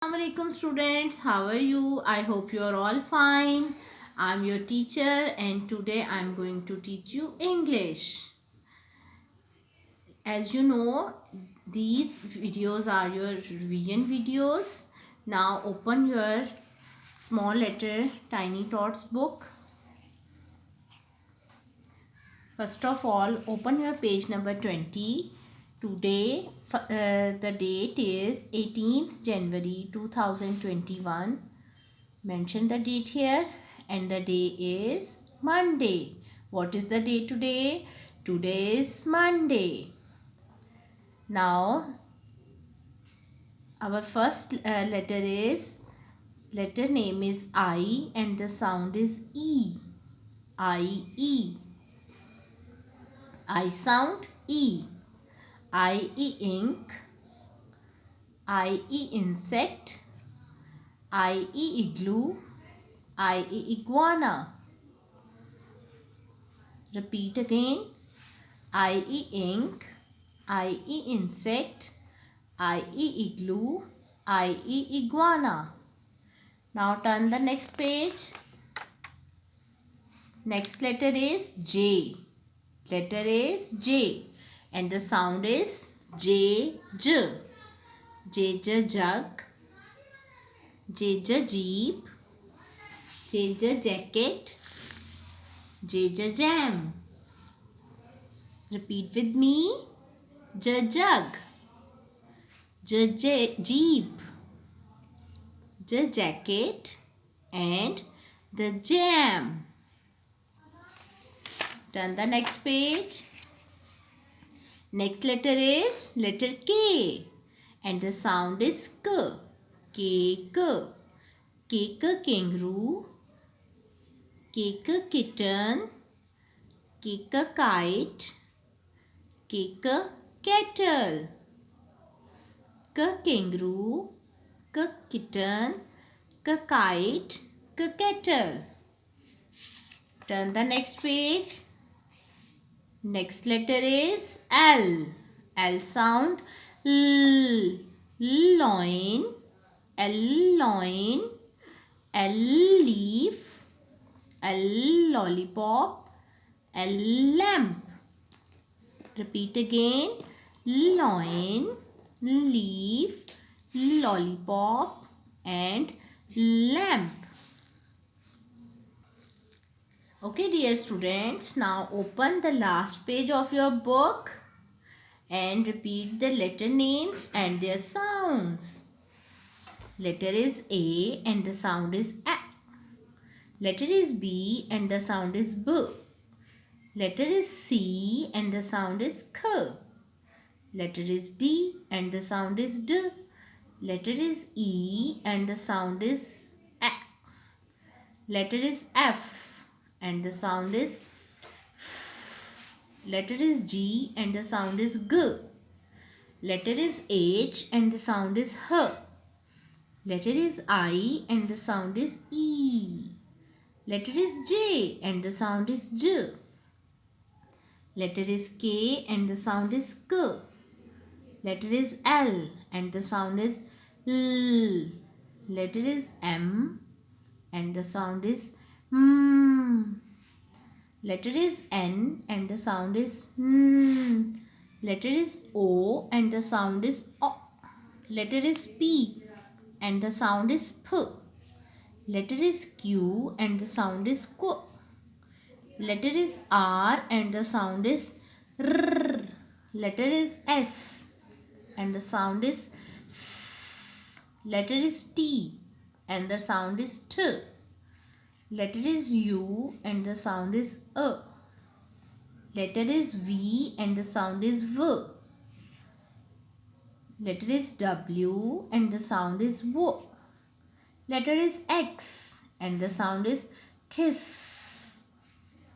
Assalamualaikum students, how are you? I hope you are all fine. I'm your teacher and today I'm going to teach you English. As you know, these videos are your revision videos. Now open your small letter tiny tots book. First of all, open your page number 20. Today, the date is 18th January 2021. Mention the date here, and the day is Monday. What is the day today? Today is Monday. Now our first letter name is I and the sound is E. I sound E. I ink. I insect. I igloo. I iguana. Repeat again. I ink. I insect. I igloo. I iguana. Now turn the next page. Next letter is J. Letter is J. And the sound is J. J. J jug. J jeep. J jacket. J jam. Repeat with me. J jug. J jeep. J jacket. And the jam. Turn the next page. Next letter is letter K. And the sound is K. K. K kangaroo. K kitten. K kite. K kettle. K kangaroo. K kitten. K kite. K kettle. Turn the next page. Next letter is L. L sound L. Loin. L loin. L leaf. L lollipop. L lamp. Repeat again. Loin, leaf, lollipop and lamp. Okay dear students, now open the last page of your book and repeat the letter names and their sounds. Letter is A and the sound is A. Letter is B and the sound is B. Letter is C and the sound is K. Letter is D and the sound is D. Letter is E and the sound is A. Letter is F and the sound is F. Letter is G and the sound is G. Letter is H and the sound is H. Letter is I and the sound is E. Letter is J and the sound is J. Letter is K and the sound is K. Letter is L and the sound is L. Letter is M and the sound is M. Letter is N and the sound is N. Letter is O and the sound is O. Letter is P and the sound is P. Letter is Q and the sound is Q. Letter is R and the sound is R. Letter is S and the sound is S. Letter is T and the sound is T. Letter is U and the sound is A. Letter is V and the sound is V. Letter is W and the sound is W. Letter is X and the sound is kiss.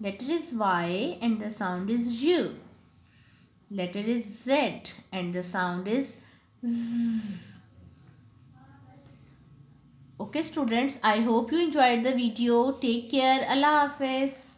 Letter is Y and the sound is U. Letter is Z and the sound is Z. Okay students, I hope you enjoyed the video. Take care. Allah Hafiz.